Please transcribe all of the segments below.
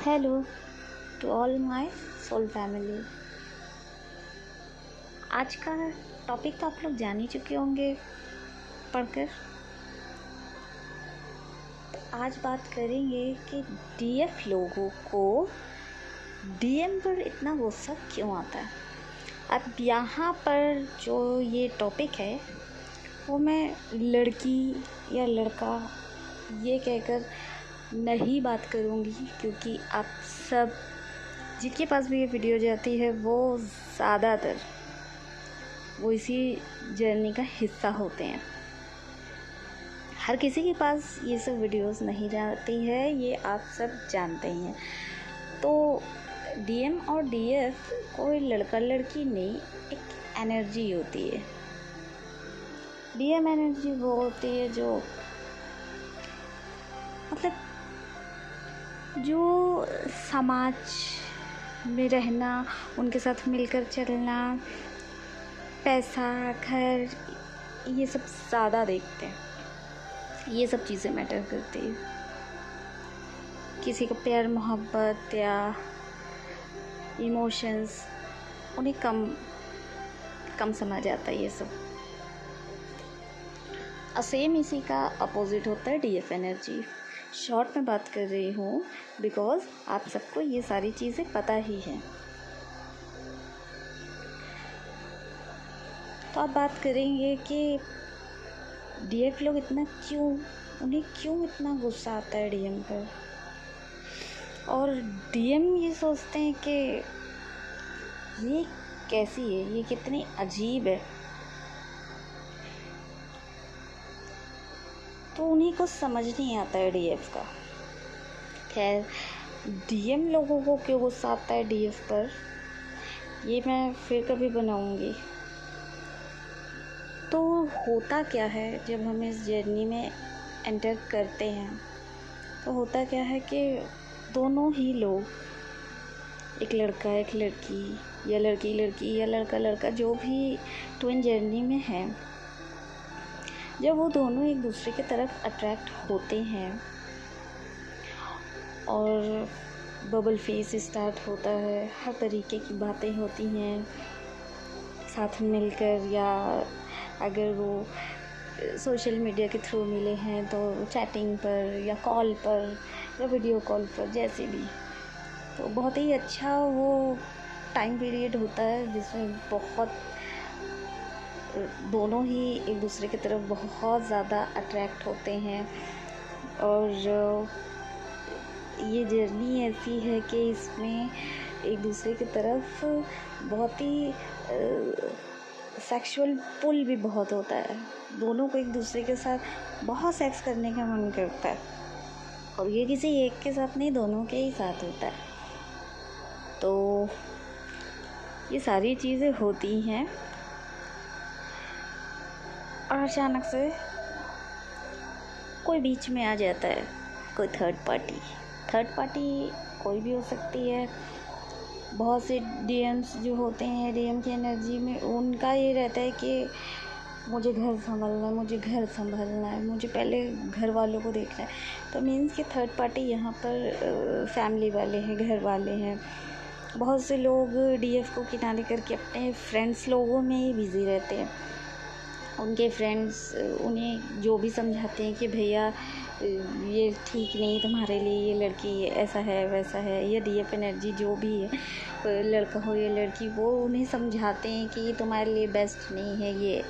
Hello to all my soul family. आज का topic तो आप लोग जान ही चुके होंगे पढ़कर। तो आज बात करेंगे कि डीएफ लोगों को डीएम पर इतना गुस्सा क्यों आता है। अब यहाँ पर जो ये टॉपिक है वो मैं लड़की या लड़का ये कहकर नहीं बात करूँगी, क्योंकि आप सब जिनके पास भी ये वीडियो जाती है वो ज़्यादातर वो इसी जर्नी का हिस्सा होते हैं। हर किसी के पास ये सब वीडियोस नहीं जाती है, ये आप सब जानते ही हैं। तो डीएम और डीएफ कोई लड़का लड़की नहीं, एक एनर्जी होती है। डीएम एनर्जी वो होती है जो मतलब जो समाज में रहना, उनके साथ मिलकर चलना, पैसा, घर, ये सब ज़्यादा देखते हैं। ये सब चीज़ें मैटर करती है। किसी का प्यार मोहब्बत या इमोशंस उन्हें कम समझ आता है। ये सब सेम इसी का अपोजिट होता है डीएफ एनर्जी। शॉर्ट में बात कर रही हूँ बिकॉज आप सबको ये सारी चीज़ें पता ही हैं। तो आप बात करेंगे कि डीएफ लोग उन्हें क्यों इतना गुस्सा आता है डीएम पर। और डीएम ये सोचते हैं कि ये कैसी है, ये कितनी अजीब है। तो उन्हीं को समझ नहीं आता है डीएफ का। खैर, डीएम लोगों को क्यों गुस्सा आता है डीएफ पर, ये मैं फिर कभी बनाऊंगी। तो होता क्या है जब हम इस जर्नी में एंटर करते हैं, तो होता क्या है कि दोनों ही लोग, एक लड़का एक लड़की या लड़की लड़की या लड़का लड़का, जो भी ट्विन जर्नी में है, जब वो दोनों एक दूसरे की तरफ अट्रैक्ट होते हैं और बबल फेस स्टार्ट होता है, हर तरीके की बातें होती हैं साथ मिलकर, या अगर वो सोशल मीडिया के थ्रू मिले हैं तो चैटिंग पर या कॉल पर या वीडियो कॉल पर, जैसे भी। तो बहुत ही अच्छा वो टाइम पीरियड होता है जिसमें दोनों ही एक दूसरे की तरफ बहुत ज़्यादा अट्रैक्ट होते हैं। और ये जर्नी ऐसी है कि इसमें एक दूसरे की तरफ बहुत ही सेक्सुअल पुल भी बहुत होता है। दोनों को एक दूसरे के साथ बहुत सेक्स करने का मन करता है, और ये किसी एक के साथ नहीं, दोनों के ही साथ होता है। तो ये सारी चीज़ें होती हैं और अचानक से कोई बीच में आ जाता है, कोई थर्ड पार्टी कोई भी हो सकती है। बहुत से डीएम्स जो होते हैं, डीएम की एनर्जी में उनका ये रहता है कि मुझे घर संभालना है, मुझे पहले घर वालों को देखना है। तो मीन्स कि थर्ड पार्टी यहाँ पर फैमिली वाले हैं, घर वाले हैं। बहुत से लोग डीएफ को किनारे करके अपने फ्रेंड्स लोगों में ही बिज़ी रहते हैं। उनके फ्रेंड्स उन्हें जो भी समझाते हैं कि भैया ये ठीक नहीं तुम्हारे लिए, ये लड़की ऐसा है वैसा है, ये डीएफ एनर्जी जो भी है, लड़का हो या लड़की, वो उन्हें समझाते हैं कि ये तुम्हारे लिए बेस्ट नहीं है, ये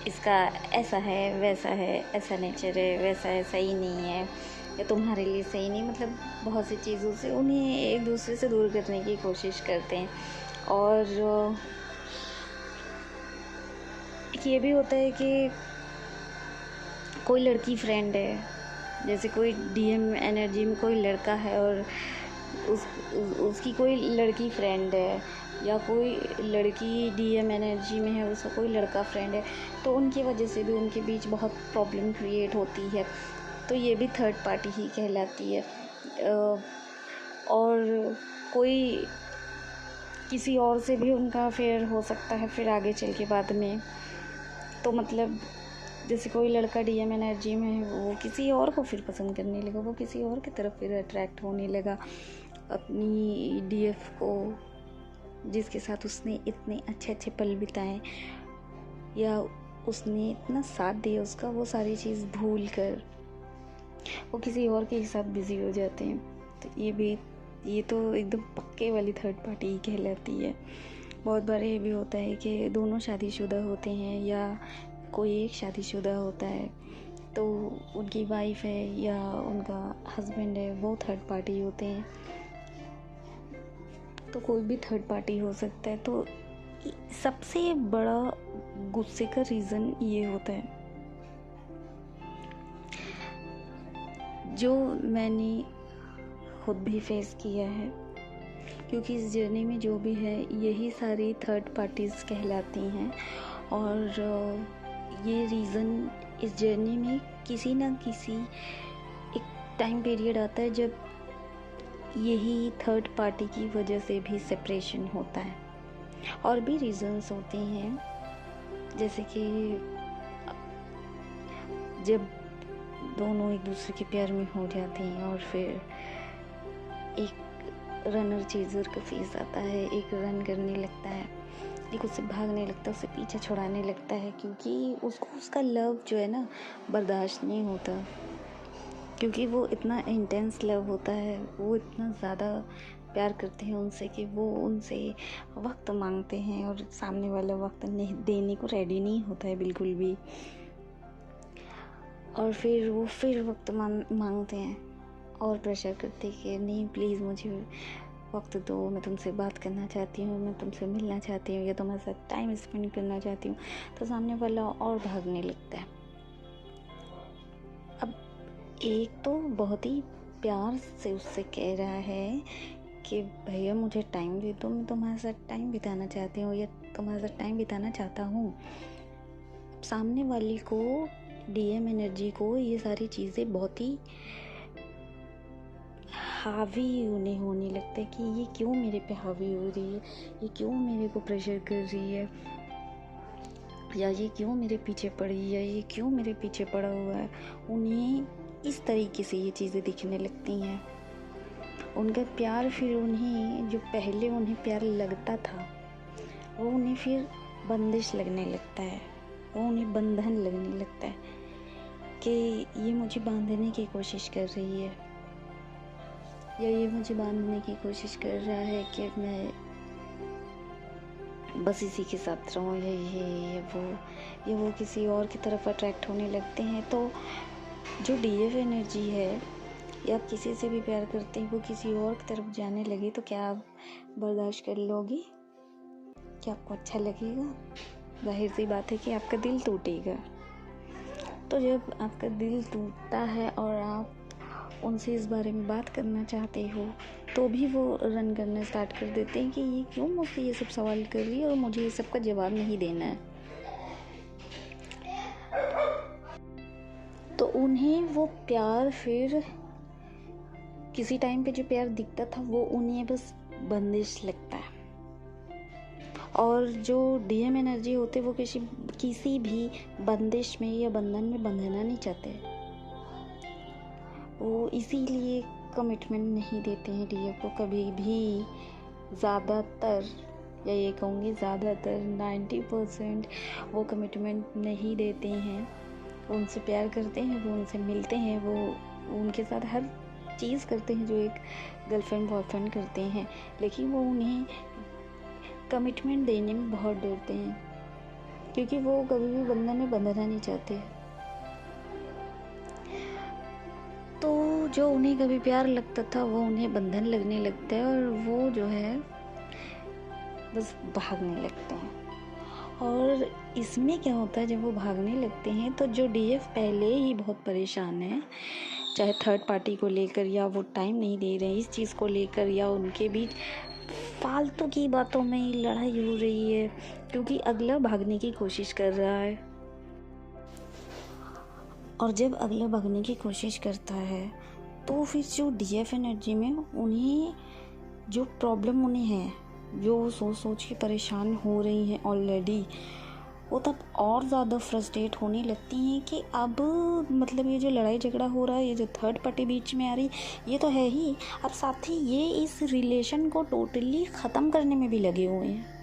इसका ऐसा है वैसा है, ऐसा नेचर है, वैसा है, सही नहीं है, या तुम्हारे लिए सही नहीं। मतलब बहुत सी चीज़ों से उन्हें एक दूसरे से दूर करने की कोशिश करते हैं। और ये भी होता है कि कोई लड़की फ्रेंड है, जैसे कोई डीएम एनर्जी में कोई लड़का है और उसकी कोई लड़की फ्रेंड है, या कोई लड़की डीएम एनर्जी में है, उसका कोई लड़का फ्रेंड है, तो उनकी वजह से भी उनके बीच बहुत प्रॉब्लम क्रिएट होती है। तो ये भी थर्ड पार्टी ही कहलाती है। और कोई किसी और से भी उनका अफेयर हो सकता है फिर आगे चल के बाद में। तो मतलब जैसे कोई लड़का डीएम एनर्जी में है, वो किसी और को फिर पसंद करने लगा, वो किसी और की तरफ फिर अट्रैक्ट होने लगा। अपनी डीएफ को, जिसके साथ उसने इतने अच्छे अच्छे पल बिताए या उसने इतना साथ दिया उसका, वो सारी चीज़ भूल कर वो किसी और के साथ बिजी हो जाते हैं। तो ये तो एकदम पक्के वाली थर्ड पार्टी ही कहलाती है। बहुत बार ये भी होता है कि दोनों शादीशुदा होते हैं या कोई एक शादीशुदा होता है, तो उनकी वाइफ है या उनका हस्बैंड है, वो थर्ड पार्टी होते हैं। तो कोई भी थर्ड पार्टी हो सकता है। तो सबसे बड़ा गुस्से का रीज़न ये होता है, जो मैंने खुद भी फेस किया है, क्योंकि इस जर्नी में जो भी है यही सारी थर्ड पार्टीज़ कहलाती हैं। और ये रीज़न इस जर्नी में किसी ना किसी एक टाइम पीरियड आता है जब यही थर्ड पार्टी की वजह से भी सेपरेशन होता है। और भी रीज़न्स होते हैं, जैसे कि जब दोनों एक दूसरे के प्यार में हो जाते हैं और फिर एक रनर चेजर का फेस आता है, एक रन करने लगता है, एक उससे भागने लगता है, उससे पीछा छुड़ाने लगता है, क्योंकि उसको उसका लव जो है ना बर्दाश्त नहीं होता, क्योंकि वो इतना इंटेंस लव होता है, वो इतना ज़्यादा प्यार करते हैं उनसे कि वो उनसे वक्त मांगते हैं और सामने वाला वक्त नहीं देने को रेडी नहीं होता है बिल्कुल भी। और फिर वो फिर वक्त मांगते हैं और प्रेशर करते हैं कि नहीं प्लीज़ मुझे वक्त दो, मैं तुमसे बात करना चाहती हूँ, मैं तुमसे मिलना चाहती हूँ या तुम्हारे साथ टाइम स्पेंड करना चाहती हूँ। तो सामने वाला और भागने लगता है। अब एक तो बहुत ही प्यार से उससे कह रहा है कि भैया मुझे टाइम दे दो, मैं तुम्हारे साथ टाइम बिताना चाहती हूँ या तुम्हारे साथ टाइम बिताना चाहता हूँ। सामने वाले को, डीएम एनर्जी को, ये सारी चीज़ें बहुत ही हावी उन्हें होने लगता है कि ये क्यों मेरे पे हावी हो रही है, ये क्यों मेरे को प्रेशर कर रही है, या ये क्यों मेरे पीछे पड़ी है, ये क्यों मेरे पीछे पड़ा हुआ है। उन्हें इस तरीके से ये चीज़ें दिखने लगती हैं। उनका प्यार फिर उन्हें, जो पहले उन्हें प्यार लगता था, वो उन्हें फिर बंदिश लगने लगता है, वो उन्हें बंधन लगने लगता है कि ये मुझे बांधने की कोशिश कर रही है या ये मुझे बांधने की कोशिश कर रहा है कि मैं बस इसी के साथ रहूं, या वो किसी और की तरफ अट्रैक्ट होने लगते हैं। तो जो डीएफ एनर्जी है या आप किसी से भी प्यार करते हैं, वो किसी और की तरफ जाने लगे तो क्या आप बर्दाश्त कर लोगी? क्या आपको अच्छा लगेगा? जाहिर सी बात है कि आपका दिल टूटेगा। तो जब आपका दिल टूटता है और आप उनसे इस बारे में बात करना चाहते हो, तो भी वो रन करना स्टार्ट कर देते हैं कि ये क्यों मुझसे ये सब सवाल कर रही है और मुझे ये सब का जवाब नहीं देना है। तो उन्हें वो प्यार, फिर किसी टाइम पे जो प्यार दिखता था वो उन्हें बस बंदिश लगता है। और जो डीएम एनर्जी होते वो किसी भी बंदिश में या बंधन में बंधना नहीं चाहते। वो इसीलिए कमिटमेंट नहीं देते हैं डीएफ को कभी भी। ज़्यादातर, या ये कहूँगी ज़्यादातर 90% वो कमिटमेंट नहीं देते हैं। वो उनसे प्यार करते हैं, वो उनसे मिलते हैं, वो उनके साथ हर चीज़ करते हैं जो एक गर्लफ्रेंड बॉयफ्रेंड करते हैं, लेकिन वो उन्हें कमिटमेंट देने में बहुत डरते हैं, क्योंकि वो कभी भी बंधन में बंधना नहीं चाहते। तो जो उन्हें कभी प्यार लगता था वो उन्हें बंधन लगने लगता है और वो जो है बस भागने लगते हैं। और इसमें क्या होता है, जब वो भागने लगते हैं तो जो डीएफ पहले ही बहुत परेशान है, चाहे थर्ड पार्टी को लेकर या वो टाइम नहीं दे रहे हैं इस चीज़ को लेकर, या उनके बीच फालतू की बातों में ही लड़ाई हो रही है क्योंकि अगला भागने की कोशिश कर रहा है। और जब अगला भागने की कोशिश करता है तो फिर जो डीएफ एनर्जी में उन्हें जो प्रॉब्लम उन्हें है, जो सोच सोच के परेशान हो रही हैं ऑलरेडी, वो तब और ज़्यादा फ्रस्ट्रेट होने लगती हैं कि अब मतलब ये जो लड़ाई झगड़ा हो रहा है, ये जो थर्ड पार्टी बीच में आ रही, ये तो है ही, अब साथ ही ये इस रिलेशन को टोटली ख़त्म करने में भी लगे हुए हैं।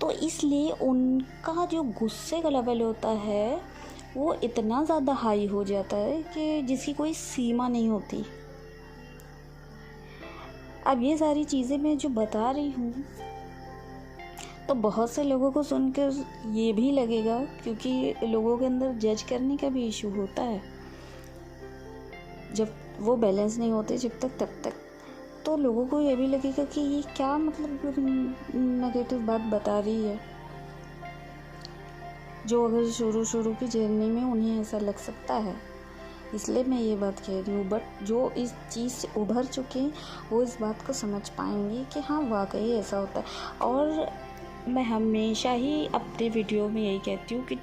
तो इसलिए उनका जो गुस्से का लेवल होता है वो इतना ज़्यादा हाई हो जाता है कि जिसकी कोई सीमा नहीं होती। अब ये सारी चीज़ें मैं जो बता रही हूँ तो बहुत से लोगों को सुनकर ये भी लगेगा, क्योंकि लोगों के अंदर जज करने का भी इशू होता है जब वो बैलेंस नहीं होते जब तक तब तक, तो लोगों को ये भी लगेगा कि ये क्या मतलब नेगेटिव बात बता रही है, जो अगर शुरू की जर्नी में उन्हें ऐसा लग सकता है। इसलिए मैं ये बात कह रही हूँ, बट जो इस चीज़ से उभर चुके हैं वो इस बात को समझ पाएंगे कि हाँ वाकई ऐसा होता है। और मैं हमेशा ही अपने वीडियो में यही कहती हूँ कि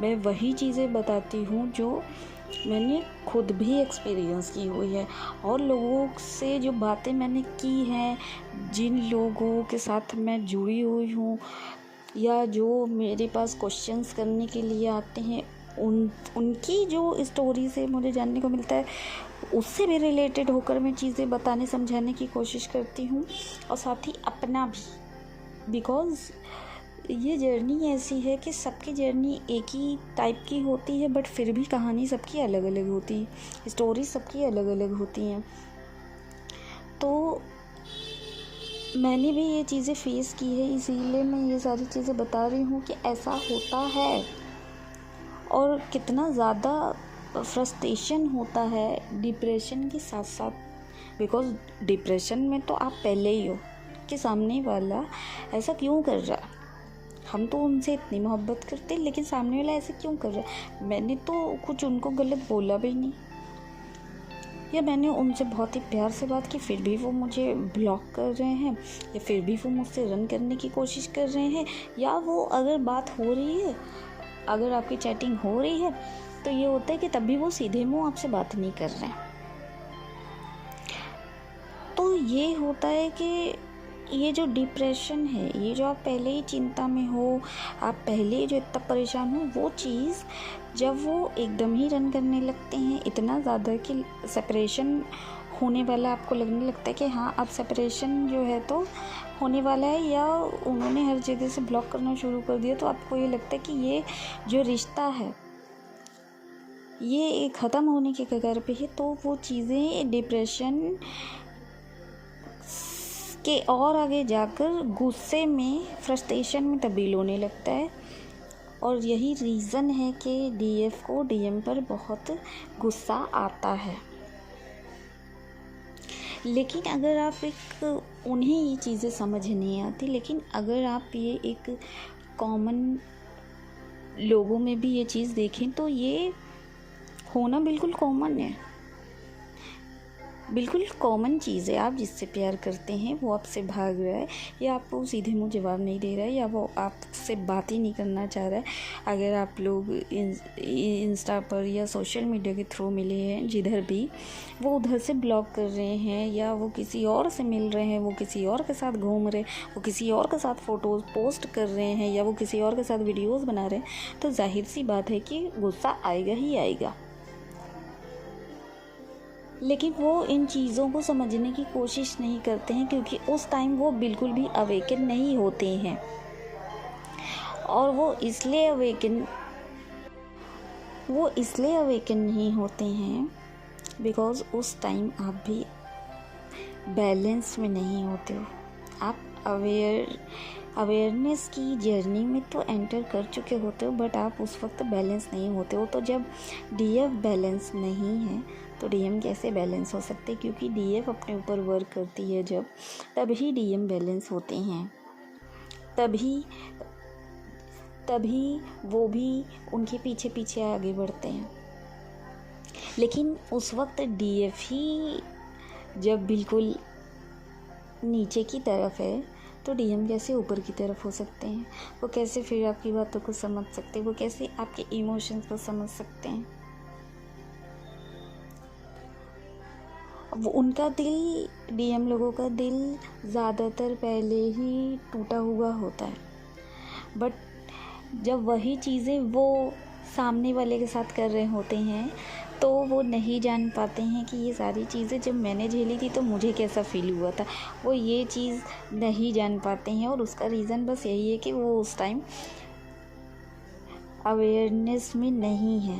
मैं वही चीज़ें बताती हूँ जो मैंने खुद भी एक्सपीरियंस की हुई है, और लोगों से जो बातें मैंने की हैं, जिन लोगों के साथ मैं जुड़ी हुई हूँ या जो मेरे पास क्वेश्चंस करने के लिए आते हैं, उनकी जो स्टोरी से मुझे जानने को मिलता है उससे भी रिलेटेड होकर मैं चीज़ें बताने समझाने की कोशिश करती हूँ, और साथ ही अपना भी, बिकॉज़ ये जर्नी ऐसी है कि सबकी जर्नी एक ही टाइप की होती है, बट फिर भी कहानी सबकी अलग अलग होती है, स्टोरी सबकी अलग अलग होती हैं। तो मैंने भी ये चीज़ें फेस की है, इसीलिए मैं ये सारी चीज़ें बता रही हूँ कि ऐसा होता है और कितना ज़्यादा फ्रस्ट्रेशन होता है डिप्रेशन के साथ साथ। बिकॉज़ डिप्रेशन में तो आप पहले ही हो कि सामने वाला ऐसा क्यों कर रहा है, हम तो उनसे इतनी मोहब्बत करते लेकिन सामने वाला ऐसे क्यों कर रहा है। मैंने तो कुछ उनको गलत बोला भी नहीं, या मैंने उनसे बहुत ही प्यार से बात की, फिर भी वो मुझे ब्लॉक कर रहे हैं, या फिर भी वो मुझसे रन करने की कोशिश कर रहे हैं, या वो अगर बात हो रही है, अगर आपकी चैटिंग हो रही है तो ये होता है कि तब भी वो सीधे मुंह आपसे बात नहीं कर रहे हैं। तो ये होता है कि ये जो डिप्रेशन है, ये जो आप पहले ही चिंता में हो, आप पहले ही जो इतना परेशान हो, वो चीज़ जब वो एकदम ही रन करने लगते हैं इतना ज़्यादा कि सेपरेशन होने वाला आपको लगने लगता है कि हाँ अब सेपरेशन जो है तो होने वाला है, या उन्होंने हर जगह से ब्लॉक करना शुरू कर दिया, तो आपको ये लगता है कि ये जो रिश्ता है ये ख़त्म होने के कगार पे है। तो वो चीज़ें डिप्रेशन के और आगे जाकर गुस्से में, फ्रस्ट्रेशन में तब्दील होने लगता है। और यही रीज़न है कि डीएफ को डीएम पर बहुत गुस्सा आता है। लेकिन अगर आप उन्हें ये चीज़ें समझ नहीं आती, लेकिन अगर आप ये एक कॉमन लोगों में भी ये चीज़ देखें तो ये होना बिल्कुल कॉमन है, बिल्कुल कॉमन चीज़ है। आप जिससे प्यार करते हैं वो आपसे भाग रहा है, या आपको सीधे मुंह जवाब नहीं दे रहा है, या वो आपसे बात ही नहीं करना चाह रहा है। अगर आप लोग इंस्टा पर या सोशल मीडिया के थ्रू मिले हैं जिधर भी, वो उधर से ब्लॉक कर रहे हैं, या वो किसी और से मिल रहे हैं, वो किसी और के साथ घूम रहे हैं, वो किसी और के साथ फ़ोटोज़ पोस्ट कर रहे हैं, या वो किसी और के साथ वीडियोज़ बना रहे हैं, तो जाहिर सी बात है कि गुस्सा आएगा ही आएगा। लेकिन वो इन चीज़ों को समझने की कोशिश नहीं करते हैं, क्योंकि उस टाइम वो बिल्कुल भी अवेकन नहीं होते हैं। और वो इसलिए अवेकन नहीं होते हैं बिकॉज़ उस टाइम आप भी बैलेंस में नहीं होते हो। आप अवेयरनेस की जर्नी में तो एंटर कर चुके होते हो, बट आप उस वक्त बैलेंस नहीं होते हो। तो जब डीएफ बैलेंस नहीं है तो डीएम कैसे बैलेंस हो सकते, क्योंकि डीएफ अपने ऊपर वर्क करती है जब, तभी डीएम बैलेंस होते हैं, तभी वो भी उनके पीछे पीछे आगे बढ़ते हैं। लेकिन उस वक्त डीएफ ही जब बिल्कुल नीचे की तरफ है तो डीएम कैसे ऊपर की तरफ हो सकते हैं। वो कैसे फिर आपकी बातों को समझ सकते हैं, वो कैसे आपके इमोशंस को समझ सकते हैं। वो उनका दिल, डीएम लोगों का दिल ज़्यादातर पहले ही टूटा हुआ होता है, बट जब वही चीज़ें वो सामने वाले के साथ कर रहे होते हैं तो वो नहीं जान पाते हैं कि ये सारी चीज़ें जब मैंने झेली थी तो मुझे कैसा फ़ील हुआ था। वो ये चीज़ नहीं जान पाते हैं और उसका रीज़न बस यही है कि वो उस टाइम अवेयरनेस में नहीं है।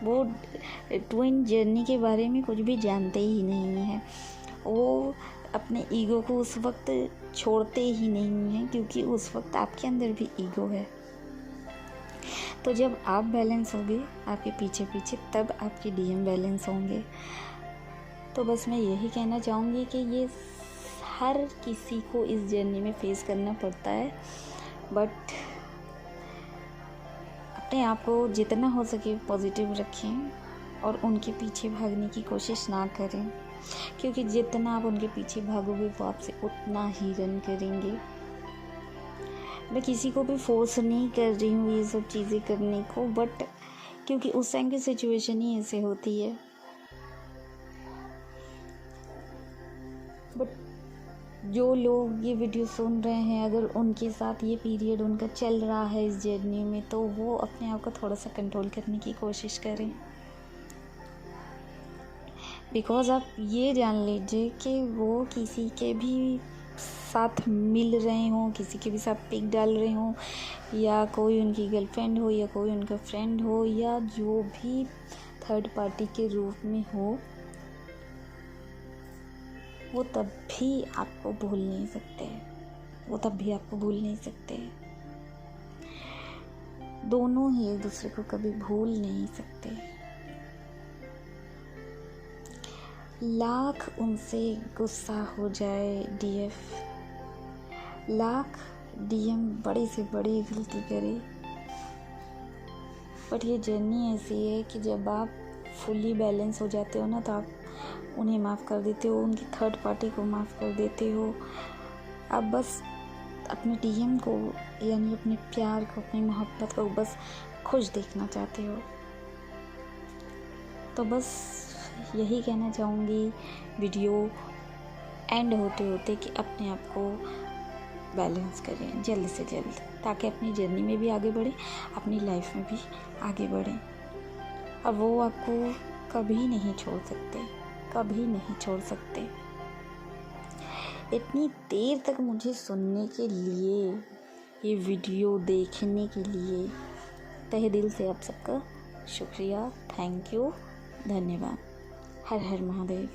वो ट्विन जर्नी के बारे में कुछ भी जानते ही नहीं हैं। वो अपने ईगो को उस वक्त छोड़ते ही नहीं हैं, क्योंकि उस वक्त आपके अंदर भी ईगो है। तो जब आप बैलेंस होगे आपके पीछे पीछे, तब आपके डीएम बैलेंस होंगे। तो बस मैं यही कहना चाहूँगी कि ये हर किसी को इस जर्नी में फेस करना पड़ता है, बट अपने आप को जितना हो सके पॉजिटिव रखें और उनके पीछे भागने की कोशिश ना करें, क्योंकि जितना आप उनके पीछे भागोगे वो आपसे उतना ही रन करेंगे। मैं किसी को भी फोर्स नहीं कर रही हूँ ये सब चीज़ें करने को, बट क्योंकि उस टाइम की सिचुएशन ही ऐसे होती है। बट जो लोग ये वीडियो सुन रहे हैं, अगर उनके साथ ये पीरियड उनका चल रहा है इस जर्नी में, तो वो अपने आप को थोड़ा सा कंट्रोल करने की कोशिश करें। बिकॉज़ आप ये जान लीजिए कि वो किसी के भी साथ मिल रहे हों, किसी के भी साथ पिक डाल रहे हों, या कोई उनकी गर्लफ्रेंड हो या कोई उनका फ्रेंड हो या जो भी थर्ड पार्टी के रूप में हो, वो तब भी आपको भूल नहीं सकते। दोनों ही एक दूसरे को कभी भूल नहीं सकते। लाख उनसे गुस्सा हो जाए डीएफ, लाख डीएम बड़े से बड़ी गलती करे, बट ये जर्नी ऐसी है कि जब आप फुली बैलेंस हो जाते हो ना, तो आप उन्हें माफ़ कर देते हो, उनकी थर्ड पार्टी को माफ़ कर देते हो। आप बस अपने डीएम को, यानी अपने प्यार को, अपनी मोहब्बत को बस खुश देखना चाहते हो। तो बस यही कहना चाहूँगी वीडियो एंड होते होते कि अपने आप को बैलेंस करें जल्द से जल्द, ताकि अपनी जर्नी में भी आगे बढ़ें, अपनी लाइफ में भी आगे बढ़ें। और वो आपको कभी नहीं छोड़ सकते। इतनी देर तक मुझे सुनने के लिए, ये वीडियो देखने के लिए तहे दिल से आप सबका शुक्रिया, थैंक यू, धन्यवाद। हर हर महादेव।